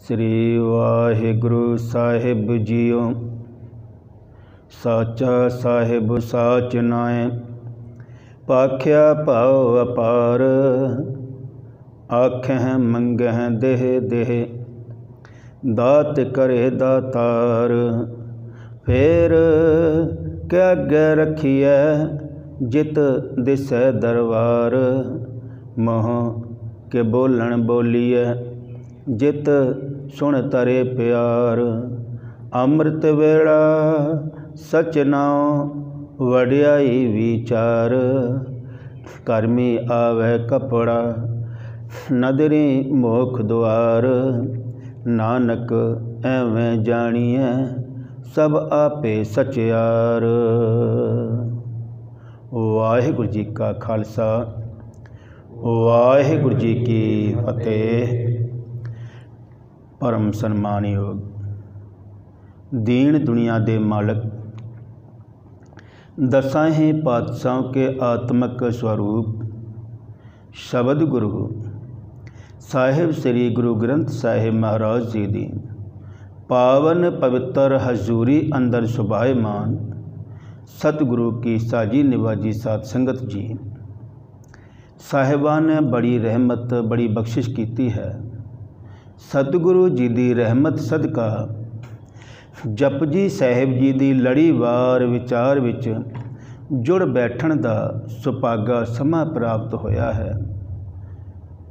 श्री वाहिगुरु साहिब जीओ। साचा साहिब साच नाए, पाख्या भाव अपार। आखह मंगह देह देह, दात करे दातार। फेर क्या अगे रखिए, जित दिसै दरबार। मोह के बोलन बोलीए, जित सुन तरे प्यार। अमृत वेला सच नाम, वड्याई विचार। कर्मी आवे कपड़ा, नदरी मोख द्वार। नानक एवें जानिए, सब आपे सचियार। वाहिगुरु जी का खालसा, वाहिगुरु जी की फतेह। परम सन्मानयोग दीन दुनिया दे मालक, दसाहें पातशाहों के आत्मक स्वरूप शबद गुरु साहिब श्री गुरु ग्रंथ साहिब महाराज जी दी पावन पवित्र हजूरी अंदर सुभायमान सतगुरु की साजी निवाजी साध संगत जी। साहिबान ने बड़ी रहमत बड़ी बख्शिश की है। सतगुरु जी की रहमत सदका जपजी साहिब जी की लड़ीवार विचार विच जुड़ बैठण का सुभागा समा प्राप्त होया है।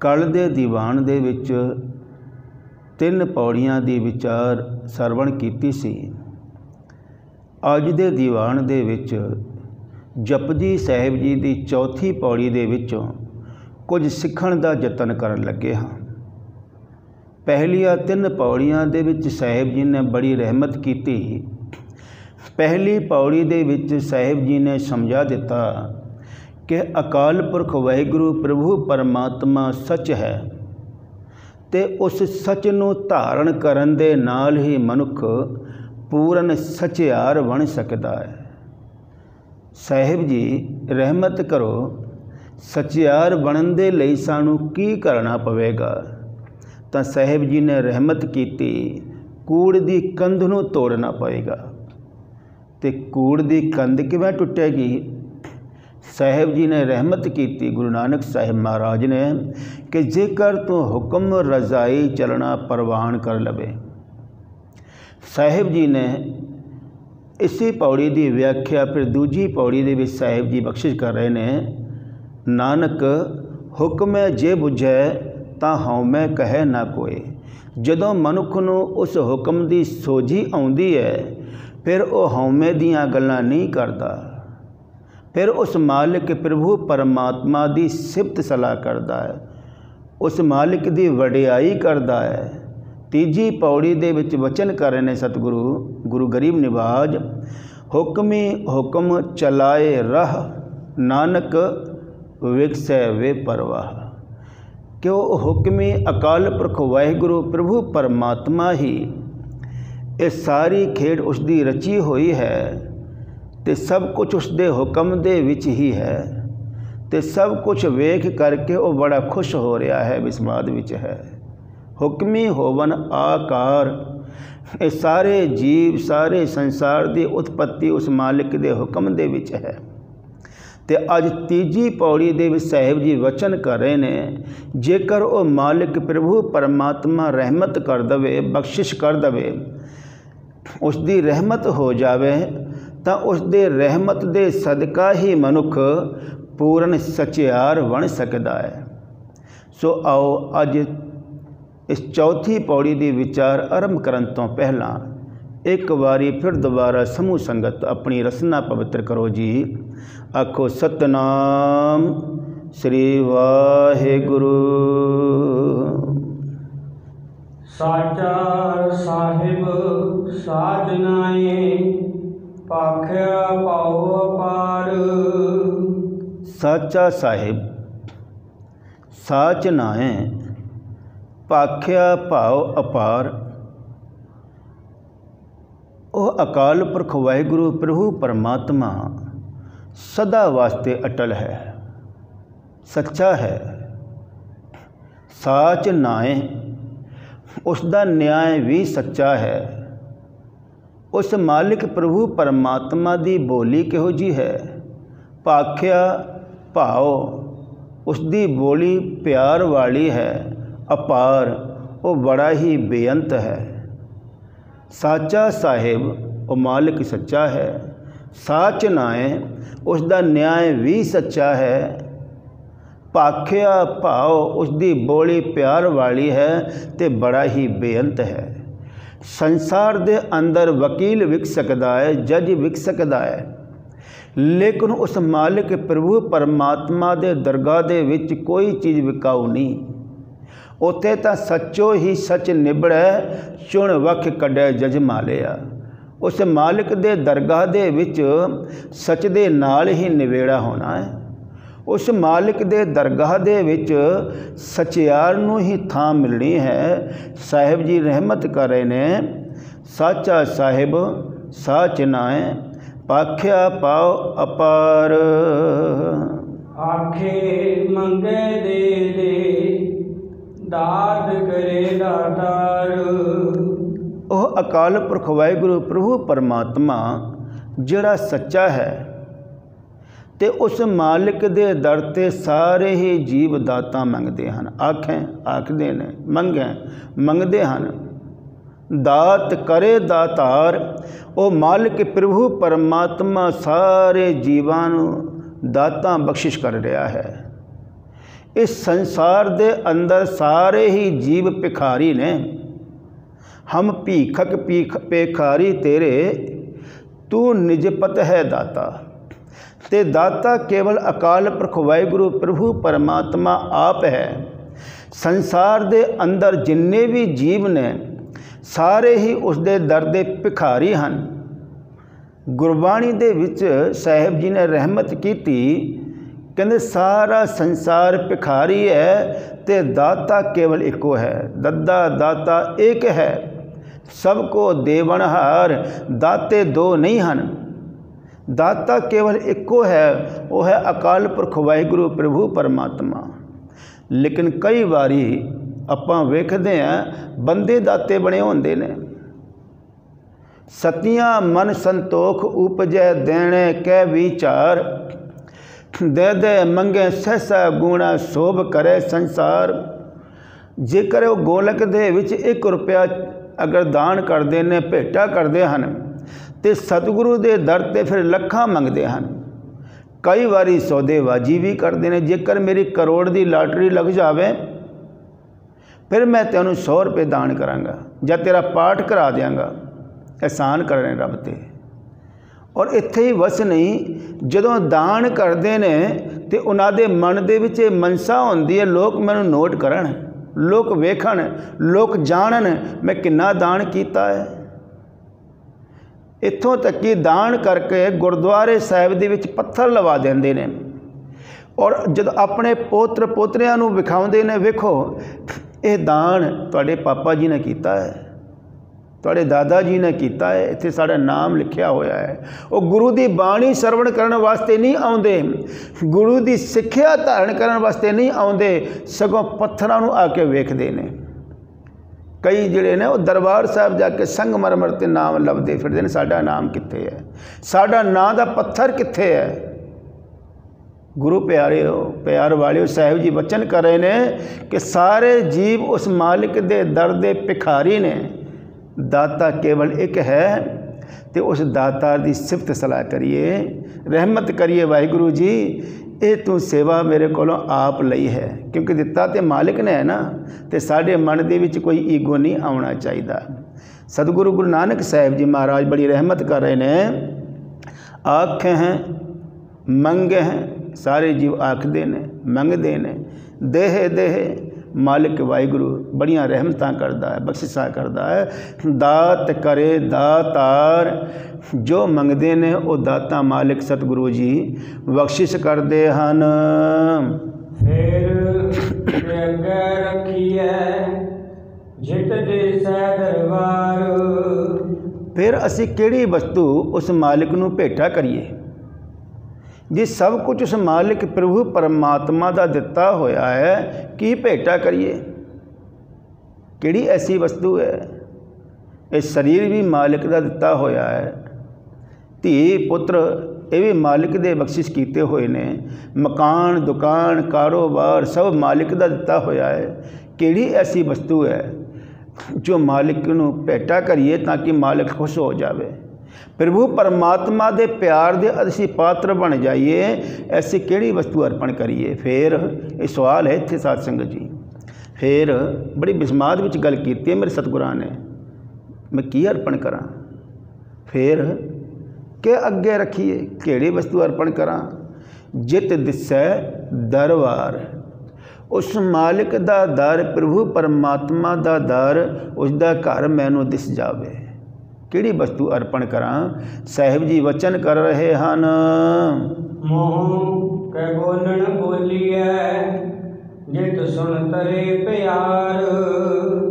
कल दे दीवान दे विच 3 पौड़ियां दी विचार सरवण कीती सी। अज दे दीवान दे विच जपजी साहिब जी की चौथी पौड़ी दे विचों कुछ सीखण का यतन करन लगे हाँ। पहलिया 3 पौड़ियां दे विच साहिब जी ने बड़ी रहमत की। पहली पौड़ी दे विच साहिब जी ने समझा दिता कि अकाल पुरख वाहिगुरु प्रभु परमात्मा सच है, ते उस सच नूं धारण करन दे नाल ही मनुख पूਰਨ सचियार बन सकता है। साहिब जी रहमत करो, सचियार बनन दे लई सानू की करना पवेगा। तो साहिब जी ने रहमत की, कूड़ दी कंध नूं तोड़ना पएगा। तो कूड़ दी कंध किवें टुटेगी? साहिब जी ने रहमत की गुरु नानक साहिब महाराज ने कि जेकर तू हुक्म रजाई चलना परवान कर लवे। साहिब जी ने इसी पौड़ी की व्याख्या फिर दूजी पौड़ी दे विच साहिब जी बख्शिश कर रहे ने। नानक हुक्म जे बुझै तां हउमै कहे ना कोई। जदों मनुख नूं उस हुक्म की सोझी आउंदी है, फिर वह हउमै दीयां गल्लां नहीं करता। फिर उस मालिक प्रभु परमात्मा की सिफत सलाह करता है, उस मालिक की वडियाई करता है। तीजी पौड़ी दे विच वचन कर रहे ने सतगुरु गुरु गरीब निवाज, हुक्मी हुक्म चलाए राह, नानक विकसै वे परवाह। क्यों हुक्मी अकाल पुरख वाहिगुरु प्रभु परमात्मा ही ये सारी खेड उसकी रची हुई है, तो सब कुछ उसके हुक्म दे विच ही है। तो सब कुछ वेख करके वो बड़ा खुश हो रहा है, विस्माद विच है। हुक्मी होवन आकार, ये सारे जीव सारे संसार की उत्पत्ति उस मालिक के हुक्म दे विच है। तो अज तीजी पौड़ी दे विच साहिब जी वचन कर रहे ने, जेकर वो मालिक प्रभु परमात्मा रहमत कर दवे, बख्शिश कर दवे, उसकी रहमत हो जावे, तो उसके रहमत दे सदका ही मनुख पूर्ण सचियार बन सकता है। सो आओ अज इस चौथी पौड़ी की विचार आरंभ करन तो पहला एक बारी फिर दोबारा समूह संगत अपनी रसना पवित्र करो जी। आखो सतनाम श्री वाहिगुरु। साचा साहिब साज नाए, पाख्या पाओ अपार। साचा साहिब साच नाए, पाख्या भाव अपार। वह अकाल पुरख वाहिगुरु प्रभु परमात्मा सदा वास्ते अटल है, सच्चा है। साच नाए उसका न्याय भी सच्चा है। उस मालिक प्रभु परमात्मा की बोली किहो जी है? भाख्या भाव उसकी बोली प्यार वाली है, अपार, वो बड़ा ही बेअंत है। साचा साहिब वो मालिक सच्चा है, साच नाए उसका न्याय भी सच्चा है। भाख्या भाव उसकी बोली प्यार वाली है ते बड़ा ही बेअंत है। संसार दे अंदर वकील विक सकता है, जज विक सकता है, लेकिन उस मालिक प्रभु परमात्मा दे दरगाह दे विच कोई चीज़ विकाऊ नहीं। उत्थे तां सच्चो ही सच निबड़ै, चुन वख कढै जज मालिया। उस मालिक दे दरगाह दे विच सच दे नाल ही निवेड़ा होना है। उस मालिक दे दरगाह दे विच सचियार नूं ही थां मिलनी है। साहिब जी रहमत कर रहे ने, साचा साहिब साच नाए, भाख्या पाओ अपार। आखे मंगे दे दे, दाद करे दातार। ਉਹ अकाल पुरख वाहिगुरू प्रभु परमात्मा ਜਿਹੜਾ सच्चा है ਤੇ उस मालिक ਦੇ ਦਰ ਤੇ ਸਾਰੇ ਹੀ ਜੀਵ ਦਾਤਾਂ ਮੰਗਦੇ ਹਨ। ਆਖੇ ਆਖਦੇ ਨੇ, ਮੰਗੇ ਮੰਗਦੇ ਹਨ। ਦਾਤ ਕਰੇ ਦਾਤਾਰ, ਉਹ ਮਾਲਿਕ ਪ੍ਰਭੂ ਪਰਮਾਤਮਾ ਸਾਰੇ ਜੀਵਾਂ ਨੂੰ ਦਾਤਾਂ ਬਖਸ਼ਿਸ਼ ਕਰ ਰਿਹਾ ਹੈ। ਇਸ ਸੰਸਾਰ ਦੇ ਅੰਦਰ ਸਾਰੇ ਹੀ ਜੀਵ ਭਿਖਾਰੀ ਨੇ। हम भीखक पेखारी तेरे, तू निजपत है दाता। ते दाता केवल अकाल पुरख वाहिगुरू प्रभु परमात्मा आप है। संसार दे अंदर जिन्ने भी जीव ने सारे ही उसदे दर दे भिखारी हन। गुरबाणी दे विच साहिब जी ने रहमत कीती, कहते सारा संसार भिखारी है ते दाता केवल एको है। दद्दा दाता एक है, सबको देवनहार, दाते दो नहीं हन। दाता केवल एको है, वो है अकाल पुरख वाहिगुरू प्रभु परमात्मा। लेकिन कई बारी आपां वेखदे हैं बंदे दाते बने होंदे ने। सतियां मन संतोख उपजै देने कै विचार, दे दे मंगे सहसा गुणा शोभ करे संसार। जेकर वो गोलक दे विच 1 रुपया अगर दान करते हैं, भेटा करते हैं, तो सतगुरु के दर ते फिर लखां मंगते हैं। कई बारी सौदेबाजी भी करते हैं। जेकर मेरी करोड़ की लाटरी लग जाए फिर मैं तेनों 100 रुपये दान करांगा या तेरा पाठ करा देंगा। एहसान कर रहे रब ते। और इत्थे ही बस नहीं, जदों दान करते हैं तो उन्होंने मन दे विच मनसा होंदी है, लोग मैनूं नोट करन, लोग वेखण, लोग जानन मैं किन्ना दान कीता है। इत्थों तक कि दान करके गुरुद्वारे साहिब दे विच पत्थर लवा देंदे ने। और जब अपने पोत्र पोतरियां नूं विखाउंदे ने, वेखो ये दान तुहाडे पापा जी ने कीता है, तुहाडे दादा जी ने कीता है, इत्थे साडा नाम लिखिया होया है। वो गुरु की बाणी सरवण करने वास्ते नहीं आउंदे, गुरु की सिक्ख्या धारण करने वास्ते नहीं आउंदे, सगों पत्थरां नूं आके वेखदे ने। कई जिहड़े ने वो दरबार साहब जाके संगमरमर ते नाम लभदे फिरदे ने, साडा नाम कित्थे है, साडा नां दा पत्थर कित्थे है। गुरु प्यारे हो, प्यार वाले साहिब जी वचन कर रहे ने कि सारे जीव उस मालिक दे दर दे भिखारी ने। दाता केवल एक है, तो उस दाता की सिफत सलाह करिए, रहमत करिए वाहिगुरू जी, ये तू सेवा मेरे कोलों आप लई है, क्योंकि दिता तो मालिक ने है ना, तो साढ़े मन दे विच कोई ईगो नहीं आना चाहिए। सतगुरु गुरु नानक साहिब जी महाराज बड़ी रहमत कर रहे हैं। आखे हैं मंगे हैं, सारे जीव आखते ने मंगते ने, देहे देहे मालिक वाहिगुरू बड़ियां रहमतां करता है, बख्शिशां करता है। दात करे दातार, जो मंगते ने वो दाता मालिक सतगुरु जी बख्शिश करते हैं। फिर अगे रखिए जित देसै दरबार, फिर असी किहड़ी वस्तु उस मालिक नूं भेटा करिए। जे सब कुछ उस मालिक प्रभु परमात्मा का दिता होया है, की भेटा करिए। ਕਿਹੜੀ ਐਸੀ ਵਸਤੂ ਹੈ? ਇਹ ਸਰੀਰ ਵੀ ਮਾਲਿਕ ਦਾ ਦਿੱਤਾ ਹੋਇਆ ਹੈ, ਧੀ ਪੁੱਤਰ ਇਹ ਵੀ ਮਾਲਿਕ ਦੇ ਬਖਸ਼ਿਸ਼ ਕੀਤੇ ਹੋਏ ਨੇ, ਮਕਾਨ ਦੁਕਾਨ ਕਾਰੋਬਾਰ ਸਭ ਮਾਲਿਕ ਦਾ ਦਿੱਤਾ ਹੋਇਆ ਹੈ। ਕਿਹੜੀ ਐਸੀ ਵਸਤੂ ਹੈ ਜੋ ਮਾਲਿਕ ਨੂੰ ਭੇਟਾ ਕਰੀਏ ਤਾਂ ਕਿ ਮਾਲਿਕ ਖੁਸ਼ ਹੋ ਜਾਵੇ, ਪ੍ਰਭੂ ਪਰਮਾਤਮਾ ਦੇ ਪਿਆਰ ਦੇ ਅਸੀਂ ਪਾਤਰ ਬਣ ਜਾਈਏ, ਐਸੀ ਕਿਹੜੀ ਵਸਤੂ ਅਰਪਣ ਕਰੀਏ? ਫਿਰ ਇਹ ਸਵਾਲ ਹੈ ਇੱਥੇ ਸਾਧ ਸੰਗਤ ਜੀ। ਫਿਰ ਬੜੀ ਬਿਸਮਾਦ ਵਿੱਚ ਗੱਲ ਕੀਤੀ ਹੈ ਮੇਰੇ ਸਤਿਗੁਰਾਂ ਨੇ, ਮੈਂ ਕੀ ਅਰਪਣ ਕਰਾਂ? ਫਿਰ ਕਿ ਅੱਗੇ ਰੱਖੀਏ ਕਿਹੜੀ ਵਸਤੂ ਅਰਪਣ ਕਰਾਂ? ਜਿਤ ਦਿਸੈ ਦਰਬਾਰ, ਉਸ ਮਾਲਿਕ ਦਾ ਦਰ, ਪ੍ਰਭੂ ਪਰਮਾਤਮਾ ਦਾ ਦਰ, ਉਸ ਦਾ ਘਰ ਮੈਨੂੰ ਦਿਸ ਜਾਵੇ, ਕਿਹੜੀ ਵਸਤੂ ਅਰਪਣ ਕਰਾਂ? ਸਾਹਿਬ ਜੀ ਵਚਨ ਕਰ ਰਹੇ ਹਨ, ਮੋਹ ਕੈ ਬੋਲਣ ਬੋਲੀਐ ਜਿਤ ਸੁਣ ਤਰੇ ਪਿਆਰ।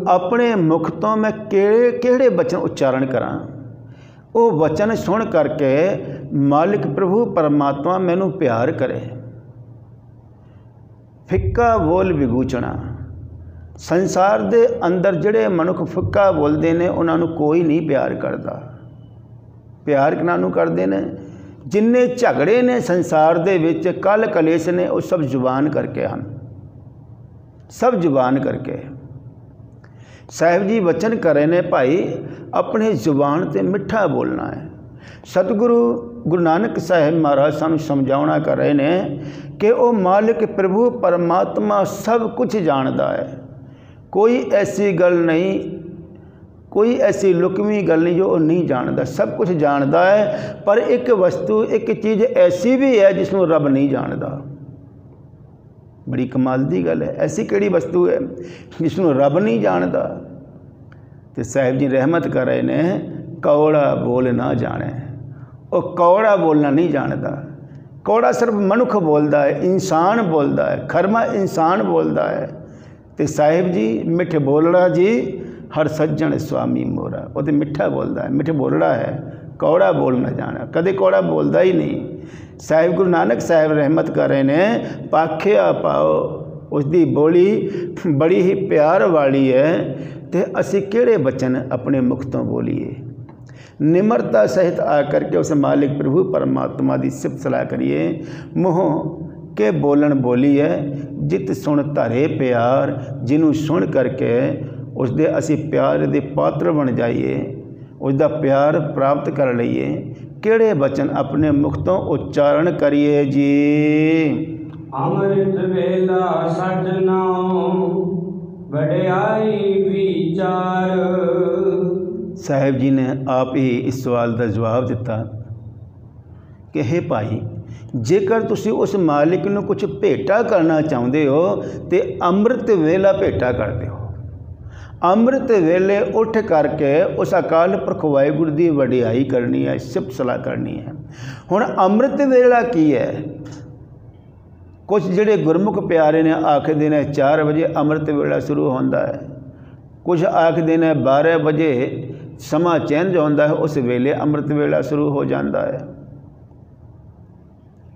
ਆਪਣੇ ਮੁਖ ਤੋਂ ਮੈਂ ਕਿਹੜੇ ਬਚਨ ਉਚਾਰਨ ਕਰਾਂ? ਉਹ ਵਚਨ ਸੁਣ ਕਰਕੇ ਮਾਲਿਕ ਪ੍ਰਭੂ ਪਰਮਾਤਮਾ ਮੈਨੂੰ ਪਿਆਰ ਕਰੇ। ਫਿੱਕਾ ਬੋਲ ਵਿਗੂਚਣਾ, ਸੰਸਾਰ ਦੇ ਅੰਦਰ ਜਿਹੜੇ ਮਨੁੱਖ ਫਿੱਕਾ ਬੋਲਦੇ ਨੇ ਉਹਨਾਂ ਨੂੰ ਕੋਈ ਨਹੀਂ ਪਿਆਰ ਕਰਦਾ। ਪਿਆਰ ਕਿਹਨਾਂ ਨੂੰ ਕਰਦੇ ਨੇ? ਜਿੰਨੇ ਝਗੜੇ ਨੇ ਸੰਸਾਰ ਦੇ ਵਿੱਚ, ਕਲ ਕਲੇਸ਼ ਨੇ, ਉਹ ਸਭ ਜ਼ੁਬਾਨ ਕਰਕੇ ਹਨ, ਸਭ ਜ਼ੁਬਾਨ ਕਰਕੇ। ਸਾਹਿਬ ਜੀ ਵਚਨ ਕਰੇ ਨੇ ਭਾਈ ਆਪਣੀ ਜ਼ੁਬਾਨ 'ਤੇ ਮਿੱਠਾ ਬੋਲਣਾ ਹੈ। ਸਤਿਗੁਰੂ ਗੁਰੂ ਨਾਨਕ ਸਾਹਿਬ ਮਹਾਰਾਜ ਸਾਨੂੰ ਸਮਝਾਉਣਾ ਕਰ ਰਹੇ ਨੇ ਕਿ ਉਹ ਮਾਲਿਕ ਪ੍ਰਭੂ ਪਰਮਾਤਮਾ ਸਭ ਕੁਝ ਜਾਣਦਾ ਹੈ। ਕੋਈ ਐਸੀ ਗੱਲ ਨਹੀਂ, ਕੋਈ ਐਸੀ ਲੁਕਵੀਂ ਗੱਲ ਨਹੀਂ ਜੋ ਉਹ ਨਹੀਂ ਜਾਣਦਾ, ਸਭ ਕੁਝ ਜਾਣਦਾ ਹੈ। ਪਰ ਇੱਕ ਵਸਤੂ, ਇੱਕ ਚੀਜ਼ ਐਸੀ ਵੀ ਹੈ ਜਿਸ ਨੂੰ ਰੱਬ ਨਹੀਂ ਜਾਣਦਾ। ਬੜੀ ਕਮਾਲ ਦੀ ਗੱਲ ਹੈ। ਐਸੀ ਕਿਹੜੀ ਵਸਤੂ ਹੈ ਜਿਸ ਨੂੰ ਰੱਬ ਨਹੀਂ ਜਾਣਦਾ? ਤੇ ਸਾਹਿਬ ਜੀ ਰਹਿਮਤ ਕਰ ਰਹੇ ਨੇ, ਕੌੜਾ ਬੋਲ ਨਾ ਜਾਣੇ। ਉਹ ਕੌੜਾ ਬੋਲਣਾ ਨਹੀਂ ਜਾਣਦਾ। ਕੌੜਾ ਸਿਰਫ ਮਨੁੱਖ ਬੋਲਦਾ ਹੈ, ਇਨਸਾਨ ਬੋਲਦਾ ਹੈ, ਖਰਮਾ ਇਨਸਾਨ ਬੋਲਦਾ ਹੈ। ਤੇ ਸਾਹਿਬ ਜੀ ਮਿੱਠ ਬੋਲੜਾ ਜੀ ਹਰ ਸੱਜਣ ਸੁਆਮੀ ਮੋਰਾ, ਉਹ ਤਾਂ ਮਿੱਠਾ ਬੋਲਦਾ ਹੈ, ਮਿੱਠ ਬੋਲੜਾ ਹੈ, ਕੌੜਾ ਬੋਲ ਨਾ ਜਾਣਾ, ਕਦੇ ਕੌੜਾ ਬੋਲਦਾ ਹੀ ਨਹੀਂ। ਸਾਹਿਬ ਗੁਰੂ ਨਾਨਕ ਸਾਹਿਬ ਰਹਿਮਤ ਕਰ ਰਹੇ ਨੇ, ਪਾਖਿਆ ਪਾਓ, ਉਸ ਦੀ ਬੋਲੀ ਬੜੀ ਹੀ ਪਿਆਰ ਵਾਲੀ ਹੈ। ਤੇ ਅਸੀਂ ਕਿਹੜੇ ਬਚਨ ਆਪਣੇ ਮੁਖ ਤੋਂ ਬੋਲੀਏ? ਨਿਮਰਤਾ ਸਹਿਤ ਆ ਕਰਕੇ ਉਸ ਮਾਲਿਕ ਪ੍ਰਭੂ ਪਰਮਾਤਮਾ ਦੀ ਸਿਫਤ ਸਲਾਹ ਕਰੀਏ। ਮੂੰਹ ਕੇ ਬੋਲਣ ਬੋਲੀ ਹੈ ਜਿਤ ਸੁਣ ਧਰੇ ਪਿਆਰ, ਜਿਹਨੂੰ ਸੁਣ ਕਰਕੇ ਉਸ ਦੇ ਅਸੀਂ ਪਿਆਰ ਦੇ ਪਾਤਰ ਬਣ ਜਾਈਏ, ਉਸ ਦਾ ਪਿਆਰ ਪ੍ਰਾਪਤ ਕਰ ਲਈਏ। ਕਿਹੜੇ ਬਚਨ ਆਪਣੇ ਮੁਖ ਤੋਂ ਉਚਾਰਨ ਕਰੀਏ ਜੀ? ਅੰਮ੍ਰਿਤ ਵੇਲਾ ਸਜਣਾਉ ਵਡਿਆਈ ਵਿਚਾਰ। ਸਾਹਿਬ ਜੀ ਨੇ ਆਪ ਹੀ ਇਸ ਸਵਾਲ ਦਾ ਜਵਾਬ ਦਿੱਤਾ ਕਿ ਹੇ ਭਾਈ, ਜੇਕਰ ਤੁਸੀਂ ਉਸ ਮਾਲਿਕ ਨੂੰ ਕੁਝ ਭੇਟਾ ਕਰਨਾ ਚਾਹੁੰਦੇ ਹੋ ਤੇ ਅੰਮ੍ਰਿਤ ਵੇਲਾ ਭੇਟਾ ਕਰਦੇ ਹੋ। ਅੰਮ੍ਰਿਤ ਵੇਲੇ ਉੱਠ ਕਰਕੇ ਉਸ ਅਕਾਲ ਪੁਰਖ ਵਾਹਿਗੁਰੂ ਦੀ ਵਡਿਆਈ ਕਰਨੀ ਹੈ, ਸਿਫਤ ਸਲਾਹ ਕਰਨੀ ਹੈ। ਹੁਣ ਅੰਮ੍ਰਿਤ ਵੇਲਾ ਕੀ ਹੈ? ਕੁਝ ਜਿਹੜੇ ਗੁਰਮੁਖ ਪਿਆਰੇ ਨੇ ਆਖਦੇ ਨੇ 4 ਵਜੇ ਅੰਮ੍ਰਿਤ ਵੇਲਾ ਸ਼ੁਰੂ ਹੁੰਦਾ ਹੈ, ਕੁਝ ਆਖਦੇ ਨੇ 12 ਵਜੇ ਸਮਾਂ ਚੇਂਜ ਹੁੰਦਾ ਹੈ, ਉਸ ਵੇਲੇ ਅੰਮ੍ਰਿਤ ਵੇਲਾ ਸ਼ੁਰੂ ਹੋ ਜਾਂਦਾ ਹੈ।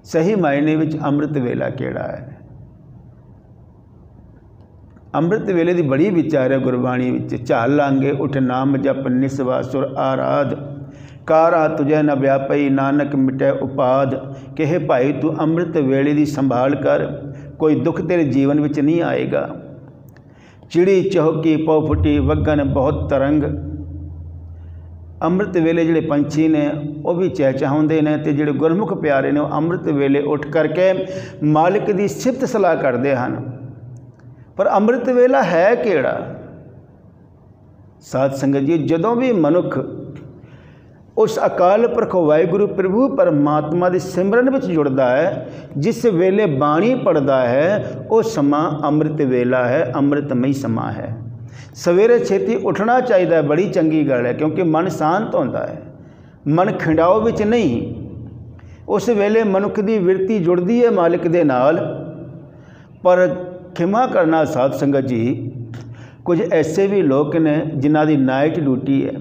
ਸਹੀ ਮਾਇਨੇ ਵਿੱਚ ਅੰਮ੍ਰਿਤ ਵੇਲਾ ਕਿਹੜਾ ਹੈ? ਅੰਮ੍ਰਿਤ ਵੇਲੇ ਦੀ ਬੜੀ ਵਿਚਾਰ ਹੈ ਗੁਰਬਾਣੀ ਵਿੱਚ। ਝਾਲ ਲਾਂਗੇ ਉਠ ਨਾਮ ਜਪ ਨਿਸਵਾ ਸੁਰ ਆਰਾਧ, ਕਾਰਾ ਤੁਝੇ ਨ ਵਿਆਪਈ ਨਾਨਕ ਮਿਟੈ ਉਪਾਦ। ਕਹੇ ਭਾਈ ਤੂੰ ਅੰਮ੍ਰਿਤ ਵੇਲੇ ਦੀ ਸੰਭਾਲ ਕਰ, ਕੋਈ ਦੁੱਖ ਤੇਰੇ ਜੀਵਨ ਵਿੱਚ ਨਹੀਂ ਆਏਗਾ। ਚਿੜੀ ਚੌਕੀ ਪਉ ਫੁੱਟੀ ਵਗਨ ਬਹੁਤ ਤਰੰਗ। ਅੰਮ੍ਰਿਤ ਵੇਲੇ ਜਿਹੜੇ ਪੰਛੀ ਨੇ ਉਹ ਵੀ ਚਹਿਚਹਾਉਂਦੇ ਨੇ, ਤੇ ਜਿਹੜੇ ਗੁਰਮੁਖ ਪਿਆਰੇ ਨੇ ਉਹ ਅੰਮ੍ਰਿਤ ਵੇਲੇ ਉੱਠ ਕਰਕੇ ਮਾਲਿਕ ਦੀ ਸਿਫਤ ਸਲਾਹ ਕਰਦੇ ਹਨ। ਪਰ ਅੰਮ੍ਰਿਤ ਵੇਲਾ ਹੈ ਕਿਹੜਾ? ਸਾਧ ਸੰਗਤ ਜੀ, ਜਦੋਂ ਵੀ ਮਨੁੱਖ ਉਸ ਅਕਾਲ ਪੁਰਖ ਵਾਹਿਗੁਰੂ ਪ੍ਰਭੂ ਪਰਮਾਤਮਾ ਦੇ ਸਿਮਰਨ ਵਿੱਚ ਜੁੜਦਾ ਹੈ, ਜਿਸ ਵੇਲੇ ਬਾਣੀ ਪੜ੍ਹਦਾ ਹੈ, ਉਹ ਸਮਾਂ ਅੰਮ੍ਰਿਤ ਵੇਲਾ ਹੈ, ਅੰਮ੍ਰਿਤਮਈ ਸਮਾਂ ਹੈ। ਸਵੇਰੇ ਛੇਤੀ ਉੱਠਣਾ ਚਾਹੀਦਾ, ਬੜੀ ਚੰਗੀ ਗੱਲ ਹੈ, ਕਿਉਂਕਿ ਮਨ ਸ਼ਾਂਤ ਹੁੰਦਾ ਹੈ, ਮਨ ਖਿੰਡਾਓ ਵਿੱਚ ਨਹੀਂ। ਉਸ ਵੇਲੇ ਮਨੁੱਖ ਦੀ ਬਿਰਤੀ ਜੁੜਦੀ ਹੈ ਮਾਲਿਕ ਦੇ ਨਾਲ। ਪਰ ਖਿਮਾ ਕਰਨਾ ਸਾਧ ਸੰਗਤ ਜੀ, ਕੁਝ ਐਸੇ ਵੀ ਲੋਕ ਨੇ ਜਿਨ੍ਹਾਂ ਦੀ ਨਾਈਟ ਡਿਊਟੀ ਹੈ,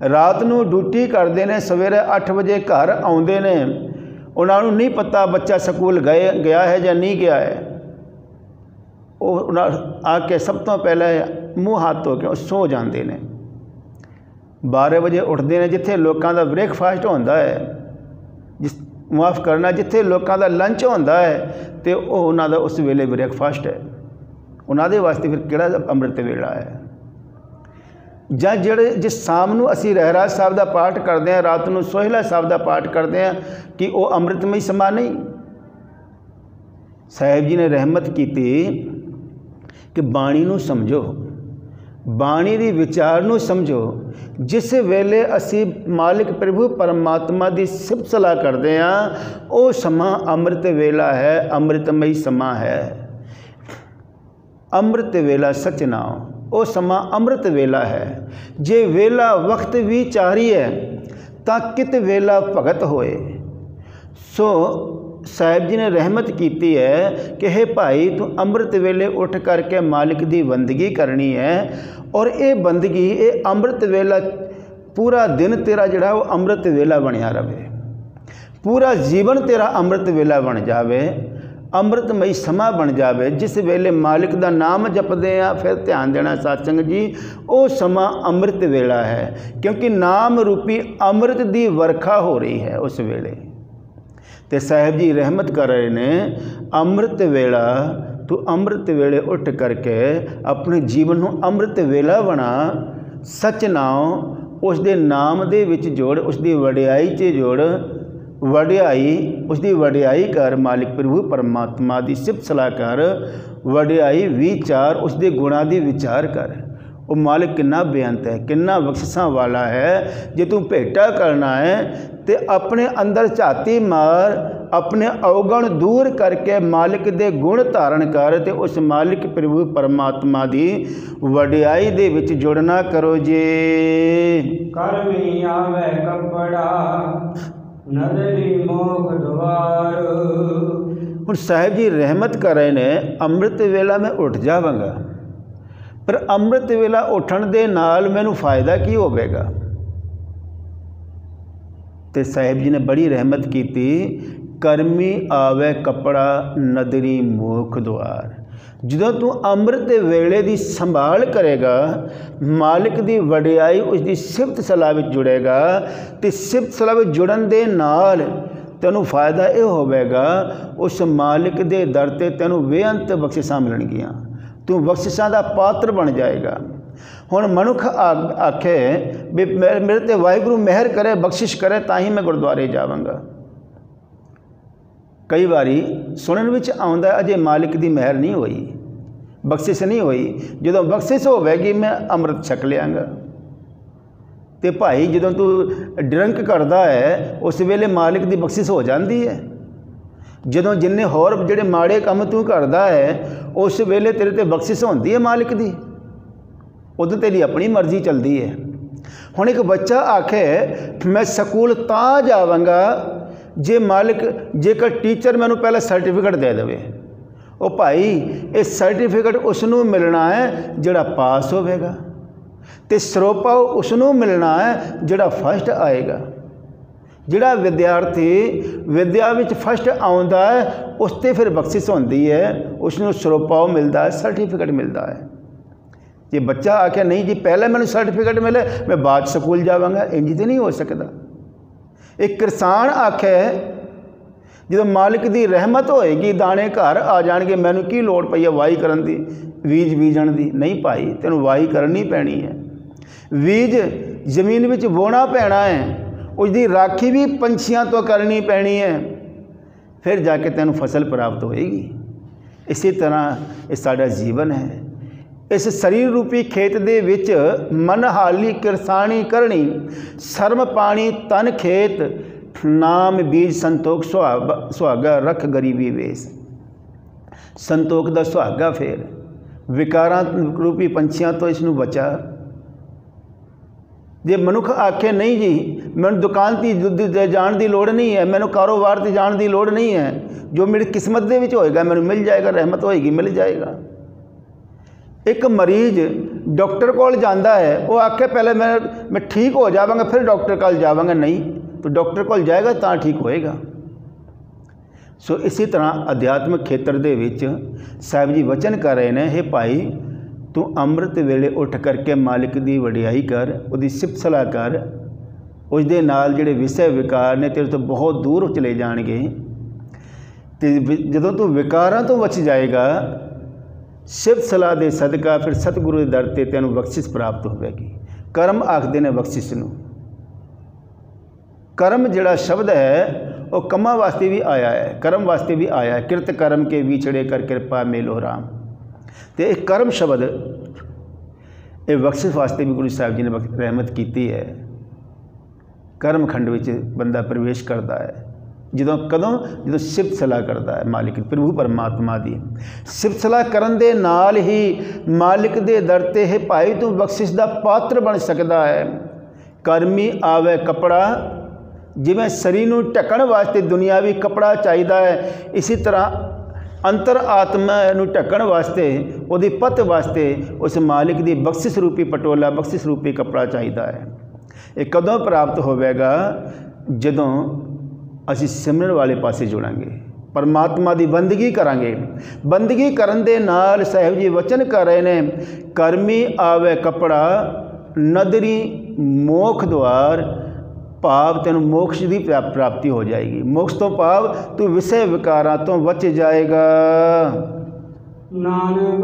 ਰਾਤ ਨੂੰ ਡਿਊਟੀ ਕਰਦੇ ਨੇ, ਸਵੇਰੇ 8 ਵਜੇ ਘਰ ਆਉਂਦੇ ਨੇ, ਉਹਨਾਂ ਨੂੰ ਨਹੀਂ ਪਤਾ ਬੱਚਾ ਸਕੂਲ ਗਿਆ ਹੈ ਜਾਂ ਨਹੀਂ ਗਿਆ ਹੈ। आ के सब तो पहले मूँह हाथ धो के सो जाते हैं। 12 वजे उठते हैं, जिथे लोगों का ब्रेकफास्ट होता है, जिस माफ़ करना जिथे लोगों का लंच होता है तो उन्होंने उस वेले ब्रेकफास्ट है। उन्होंने वास्ते फिर किहड़ा अमृत वेला है। ਜਾਂ ਜਿਹੜੇ जिस शाम ਨੂੰ ਅਸੀਂ ਰਹਿਰਾਸ ਸਾਹਿਬ ਦਾ ਪਾਠ ਕਰਦੇ ਹਾਂ, ਰਾਤ ਨੂੰ ਸੋਹਿਲਾ ਸਾਹਿਬ ਦਾ ਪਾਠ ਕਰਦੇ ਹਾਂ, कि ਉਹ ਅੰਮ੍ਰਿਤਮਈ ਸਮਾਂ नहीं। ਸਾਹਿਬ जी ने रहमत की कि ਬਾਣੀ ਨੂੰ ਸਮਝੋ, ਬਾਣੀ ਦੀ ਵਿਚਾਰ ਨੂੰ ਸਮਝੋ। जिस वेले असी मालिक प्रभु परमात्मा की सिफत सलाह करते हैं वो समा अमृत वेला है, अमृतमई समा है। अमृत वेला सच नाम, वो समा अमृत वेला है। जे वेला वक्त विचारी है तो कित वेला भगत होए। सो साहिब जी ने रहमत की है कि हे भाई तू अमृत वेले उठ करके मालिक की बंदगी करनी है, और ये बंदगी ये अमृत वेला पूरा दिन तेरा जिहड़ा वो अमृत वेला बनया रहे, पूरा जीवन तेरा अमृत वेला बन जाए, अमृतमई समा बन जाए। जिस वेले मालिक का नाम जपते हैं फिर ध्यान देना सत्संग जी, वो समा अमृत वेला है, क्योंकि नाम रूपी अमृत की वर्खा हो रही है उस वेले। तो साहिब जी रहमत कर रहे ने अमृत वेला, तू अमृत वेले उठ करके अपने जीवन को अमृत वेला बना। सच नाम उसके नाम दे विच जोड़, उसकी वडियाई च जोड़, वडियाई उसकी वडियाई कर। मालिक प्रभु परमात्मा की सिफत सलाह कर, वडियाई विचार उसके गुणों की विचार कर। वो मालिक कितना बेअंत है, कितना बख्शिशां वाला है। जे तू भेटा करना है तो अपने अंदर झाती मार, अपने अवगुण दूर करके मालिक दे गुण धारण कर, ते उस मालिक प्रभु परमात्मा की वडियाई दे विच जुड़ना करो जे। कर्मी आवे कपड़ा नदरी मोख द्वार। हुण साहिब जी रहमत कर रहे ने अमृत वेला मैं उठ जावांगा, पर अमृत वेला उठण दे नाल मैनू फायदा की होवेगा। तो साहिब जी ने बड़ी रहमत की, कर्मी आवे कपड़ा नदरी मुख द्वार। ਜਦੋਂ तू अमृत वेले की संभाल करेगा, मालिक की वडियाई उसकी सिफत सलाह में जुड़ेगा, तो सिफत सलाह में जुड़न दे नाल तैनू फायदा यह होवेगा, उस मालिक के दर ते तैनू बेअंत बख्शिशां मिलणगियां, तू बख्शिशां दा पात्र बन जाएगा। हुण मनुख आखे भी मेरे ते वाहिगुरू मेहर करे, बख्शिश करे, तां ही मैं गुरुद्वारे जावांगा। कई बारी सुनन विच आउंदा अजे मालिक की मेहर नहीं हुई, बख्शिश नहीं हुई। जो बख्शिश होवेगी मैं अमृत छक लियांगा। तो भाई जो तू ड्रिंक करता है उस वेले मालिक की बख्शिश हो जाती है। जो जिन्ने होर जिहड़े माड़े काम तू करता है उस वेले तेरे ते बख्शिश होती है मालिक की, उदों तेरी अपनी मर्जी चलती है। हुण एक बच्चा आखे मैं स्कूल तां जावांगा जे मालिक जेकर टीचर मैनू पहले सर्टिफिकेट दे देवे। ओ भाई ये सर्टिफिकेट उसनू मिलना है जिहड़ा पास होवेगा, तो सरोपा उसनू मिलना है जिहड़ा फस्ट आएगा। जिहड़ा विद्यार्थी विद्या विच फस्ट आउंदा है उस ते फिर बख्शिश होंदी है, उसनू सरोपा मिलता है, सर्टिफिकेट मिलता है। जे बच्चा आखे नहीं जी पहले मैनू सर्टिफिकेट मिले मैं बाद स्कूल जावांगा, इंज तो नहीं हो सकता। एक किसान आखे जो मालिक की रहमत होएगी दाने घर आ जाएंगे, मैनू की लोड़ पई है वाही करन दी, बीज बीजण दी। नहीं भाई तेनू वाही करनी पैनी है, बीज जमीन विच बोना पैना है, उसकी राखी भी पंछियों तो करनी पैनी है, फिर जाके तेनू फसल प्राप्त होएगी। इसी तरह ये साडा जीवन है। इस शरीर रूपी खेत दे विच मन हाली किरसानी करनी, शर्म पानी तन खेत, नाम बीज संतोख सुहागा रख गरीबी वेस। संतोख दा सुहागा फिर विकारां रूपी पंछियां तो इसनू बचा। जे मनुख आखे नहीं जी मैंने दुकान की जाण की लोड़ नहीं है, मैंने कारोबार की जाण की लोड़ नहीं है, जो मेरी किस्मत दे विच होएगा मैंने मिल जाएगा, रहमत होएगी मिल जाएगा। एक मरीज डॉक्टर कोल जाता है, वो आखे पहले मैं ठीक हो जावांगा फिर डॉक्टर कोल जावांगा। नहीं तो डॉक्टर कोल जाएगा तो ठीक होएगा। ਸੋ ਇਸੇ ਤਰ੍ਹਾਂ ਅਧਿਆਤਮਿਕ ਖੇਤਰ ਦੇ ਵਿੱਚ ਸਾਹਿਬ ਜੀ ਵਚਨ ਕਰ ਰਹੇ ਨੇ, ਹੇ ਭਾਈ ਤੂੰ ਅੰਮ੍ਰਿਤ ਵੇਲੇ ਉੱਠ ਕਰਕੇ ਮਾਲਿਕ ਦੀ ਵਡਿਆਈ ਕਰ, ਉਹਦੀ ਸਿਫਤ ਸਲਾਹ ਕਰ। ਉਸ ਦੇ ਨਾਲ ਜਿਹੜੇ ਵਿਸ਼ੇ ਵਿਕਾਰ ਨੇ ਤੇਰੇ ਤੋਂ ਬਹੁਤ ਦੂਰ ਚਲੇ ਜਾਣਗੇ। ਤੇ ਜਦੋਂ ਤੂੰ ਵਿਕਾਰਾਂ ਤੋਂ ਬਚ ਜਾਏਗਾ, ਸਿਫਤ ਸਲਾਹ ਦੇ ਸਦਕਾ, ਫਿਰ ਸਤਿਗੁਰੂ ਦੇ ਦਰ 'ਤੇ ਤੈਨੂੰ ਬਖਸ਼ਿਸ਼ ਪ੍ਰਾਪਤ ਹੋਵੇਗੀ। ਕਰਮ ਆਖਦੇ ਨੇ ਬਖਸ਼ਿਸ਼ ਨੂੰ। ਕਰਮ ਜਿਹੜਾ ਸ਼ਬਦ ਹੈ ਉਹ ਕੰਮਾਂ ਵਾਸਤੇ ਵੀ ਆਇਆ ਹੈ, ਕਰਮ ਵਾਸਤੇ ਵੀ ਆਇਆ ਹੈ। ਕਿਰਤ ਕਰਮ ਕੇ ਵਿਛੜੇ ਕਰ ਕਿਰਪਾ ਮੇਲੋ ਰਾਮ। ਤੇ ਇਹ ਕਰਮ ਸ਼ਬਦ ਇਹ ਬਖਸ਼ਿਸ਼ ਵਾਸਤੇ ਵੀ ਗੁਰੂ ਸਾਹਿਬ ਜੀ ਨੇ ਰਹਿਮਤ ਕੀਤੀ ਹੈ। ਕਰਮ ਖੰਡ ਵਿੱਚ ਬੰਦਾ ਪ੍ਰਵੇਸ਼ ਕਰਦਾ ਹੈ ਜਦੋਂ ਸਿਫਤ ਸਲਾਹ ਕਰਦਾ ਹੈ ਮਾਲਿਕ ਪ੍ਰਭੂ ਪਰਮਾਤਮਾ ਦੀ। ਸਿਫਤ ਸਲਾਹ ਕਰਨ ਦੇ ਨਾਲ ਹੀ ਮਾਲਿਕ ਦੇ ਦਰ 'ਤੇ ਹੈ ਭਾਈ ਤੂੰ ਬਖਸ਼ਿਸ਼ ਦਾ ਪਾਤਰ ਬਣ ਸਕਦਾ ਹੈ। ਕਰਮੀ ਆਵੇ ਕੱਪੜਾ, ਜਿਵੇਂ ਸਰੀਰ ਨੂੰ ਢੱਕਣ ਵਾਸਤੇ ਦੁਨਿਆਵੀ ਕੱਪੜਾ ਚਾਹੀਦਾ ਹੈ, ਇਸੇ ਤਰ੍ਹਾਂ ਅੰਤਰ ਆਤਮਾ ਨੂੰ ਢੱਕਣ ਵਾਸਤੇ, ਉਹਦੀ ਪੱਤ ਵਾਸਤੇ ਉਸ ਮਾਲਿਕ ਦੀ ਬਖਸ਼ਿਸ਼ ਰੂਪੀ ਪਟੋਲਾ, ਬਖਸ਼ਿਸ਼ ਰੂਪੀ ਕੱਪੜਾ ਚਾਹੀਦਾ ਹੈ। ਇਹ ਕਦੋਂ ਪ੍ਰਾਪਤ ਹੋਵੇਗਾ? ਜਦੋਂ ਅਸੀਂ ਸਿਮਰਨ ਵਾਲੇ ਪਾਸੇ ਜੁੜਾਂਗੇ, ਪਰਮਾਤਮਾ ਦੀ ਬੰਦਗੀ ਕਰਾਂਗੇ। ਬੰਦਗੀ ਕਰਨ ਦੇ ਨਾਲ ਸਾਹਿਬ ਜੀ ਵਚਨ ਕਰ ਰਹੇ ਨੇ, ਕਰਮੀ ਆਵੇ ਕੱਪੜਾ ਨਦਰੀ ਮੋਖ ਦੁਆਰ, ਭਾਵ ਤੈਨੂੰ ਮੋਕਸ਼ ਦੀ ਪ੍ਰਾਪਤੀ ਹੋ ਜਾਏਗੀ। ਮੋਕਸ਼ ਤੋਂ ਭਾਵ ਤੂੰ ਵਿਸ਼ੇ ਵਿਕਾਰਾਂ ਤੋਂ ਬਚ ਜਾਏਗਾ। ਨਾਨਕ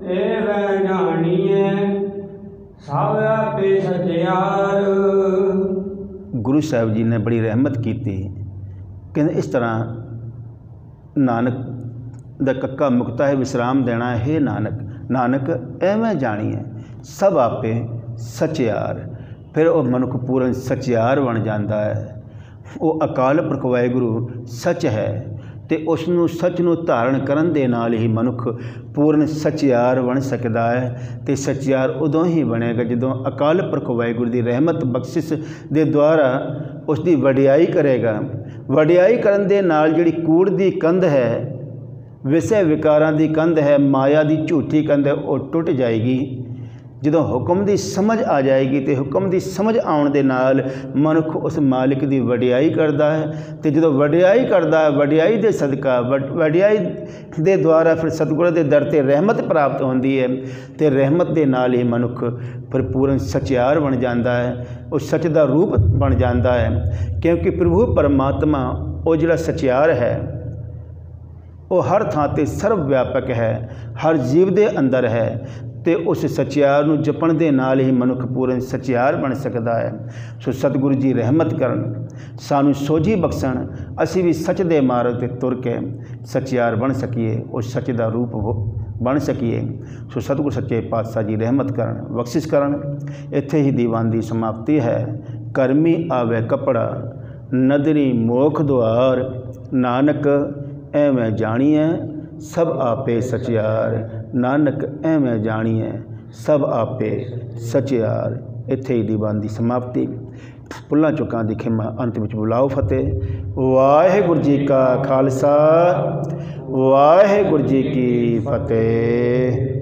ਐਵੇਂ ਜਾਣੀਏ ਸਭ ਆਪੇ ਸਚਿਆਰ। ਗੁਰੂ ਸਾਹਿਬ ਜੀ ਨੇ ਬੜੀ ਰਹਿਮਤ ਕੀਤੀ। ਕਹਿੰਦੇ ਇਸ ਤਰ੍ਹਾਂ ਨਾਨਕ ਦਾ ਕੱਕਾ ਮੁਕਤਾ ਹੈ ਵਿਸਰਾਮ ਦੇਣਾ ਹੈ। ਨਾਨਕ ਐਵੇਂ ਜਾਣੀਏ ਸਭ ਆਪੇ ਸਚਿਆਰ। ਫਿਰ ਉਹ ਮਨੁੱਖ ਪੂਰਨ ਸਚਿਆਰ ਬਣ ਜਾਂਦਾ ਹੈ। ਉਹ ਅਕਾਲ ਪੁਰਖ ਵਾਹਿਗੁਰੂ ਸੱਚ ਹੈ ਅਤੇ ਉਸ ਨੂੰ ਸੱਚ ਨੂੰ ਧਾਰਨ ਕਰਨ ਦੇ ਨਾਲ ਹੀ ਮਨੁੱਖ ਪੂਰਨ ਸਚਿਆਰ ਬਣ ਸਕਦਾ ਹੈ। ਅਤੇ ਸਚਿਆਰ ਉਦੋਂ ਹੀ ਬਣੇਗਾ ਜਦੋਂ ਅਕਾਲ ਪੁਰਖ ਵਾਹਿਗੁਰੂ ਦੀ ਰਹਿਮਤ ਬਖਸ਼ਿਸ਼ ਦੇ ਦੁਆਰਾ ਉਸ ਦੀ ਵਡਿਆਈ ਕਰੇਗਾ। ਵਡਿਆਈ ਕਰਨ ਦੇ ਨਾਲ ਜਿਹੜੀ ਕੂੜ ਦੀ ਕੰਧ ਹੈ, ਵਿਸ਼ੇ ਵਿਕਾਰਾਂ ਦੀ ਕੰਧ ਹੈ, ਮਾਇਆ ਦੀ ਝੂਠੀ ਕੰਧ ਹੈ, ਉਹ ਟੁੱਟ ਜਾਏਗੀ। ਜਦੋਂ ਹੁਕਮ ਦੀ ਸਮਝ ਆ ਜਾਏਗੀ ਅਤੇ ਹੁਕਮ ਦੀ ਸਮਝ ਆਉਣ ਦੇ ਨਾਲ ਮਨੁੱਖ ਉਸ ਮਾਲਿਕ ਦੀ ਵਡਿਆਈ ਕਰਦਾ ਹੈ। ਅਤੇ ਜਦੋਂ ਵਡਿਆਈ ਕਰਦਾ ਹੈ, ਵਡਿਆਈ ਦੇ ਸਦਕਾ, ਵਡਿਆਈ ਦੇ ਦੁਆਰਾ ਫਿਰ ਸਤਿਗੁਰੂ ਦੇ ਦਰ 'ਤੇ ਰਹਿਮਤ ਪ੍ਰਾਪਤ ਹੁੰਦੀ ਹੈ। ਅਤੇ ਰਹਿਮਤ ਦੇ ਨਾਲ ਹੀ ਮਨੁੱਖ ਫਿਰ ਪੂਰਨ ਸਚਿਆਰ ਬਣ ਜਾਂਦਾ ਹੈ, ਉਹ ਸੱਚ ਦਾ ਰੂਪ ਬਣ ਜਾਂਦਾ ਹੈ। ਕਿਉਂਕਿ ਪ੍ਰਭੂ ਪਰਮਾਤਮਾ ਉਹ ਜਿਹੜਾ ਸਚਿਆਰ ਹੈ ਉਹ ਹਰ ਥਾਂ 'ਤੇ ਸਰਵ ਵਿਆਪਕ ਹੈ, ਹਰ ਜੀਵ ਦੇ ਅੰਦਰ ਹੈ। ਅਤੇ ਉਸ ਸਚਿਆਰ ਨੂੰ ਜਪਣ ਦੇ ਨਾਲ ਹੀ ਮਨੁੱਖ ਪੂਰਨ ਸਚਿਆਰ ਬਣ ਸਕਦਾ ਹੈ। ਸੋ ਸਤਿਗੁਰੂ ਜੀ ਰਹਿਮਤ ਕਰਨ, ਸਾਨੂੰ ਸੋਝੀ ਬਖਸ਼ਣ, ਅਸੀਂ ਵੀ ਸੱਚ ਦੇ ਮਾਰਗ 'ਤੇ ਤੁਰ ਕੇ ਸਚਿਆਰ ਬਣ ਸਕੀਏ, ਉਸ ਸੱਚ ਦਾ ਰੂਪ ਬਣ ਸਕੀਏ। ਸੋ ਸਤਿਗੁਰੂ ਸੱਚੇ ਪਾਤਸ਼ਾਹ ਜੀ ਰਹਿਮਤ ਕਰਨ, ਬਖਸ਼ਿਸ਼ ਕਰਨ। ਇੱਥੇ ਹੀ ਦੀਵਾਨ ਦੀ ਸਮਾਪਤੀ ਹੈ। ਕਰਮੀ ਆਵੇ ਕੱਪੜਾ ਨਦਰੀ ਮੋਖ ਦੁਆਰ, ਨਾਨਕ ਐਵੇਂ ਜਾਣੀਐ ਸਭ ਆਪੇ ਸਚਿਆਰ। ਨਾਨਕ ਐਵੇਂ ਜਾਣੀਐ ਸਭ ਆਪੇ ਸਚਿਆਰ। ਇੱਥੇ ਹੀ ਦੀਵਾਨ ਦੀ ਸਮਾਪਤੀ। ਭੁੱਲਾਂ ਚੁੱਕਾਂ ਦੀ ਖਿਮਾ ਅੰਤ ਵਿੱਚ ਬੁਲਾਓ ਫਤਿਹ। ਵਾਹਿਗੁਰੂ ਜੀ ਕਾ ਖਾਲਸਾ, ਵਾਹਿਗੁਰੂ ਜੀ ਕੀ ਫਤਿਹ।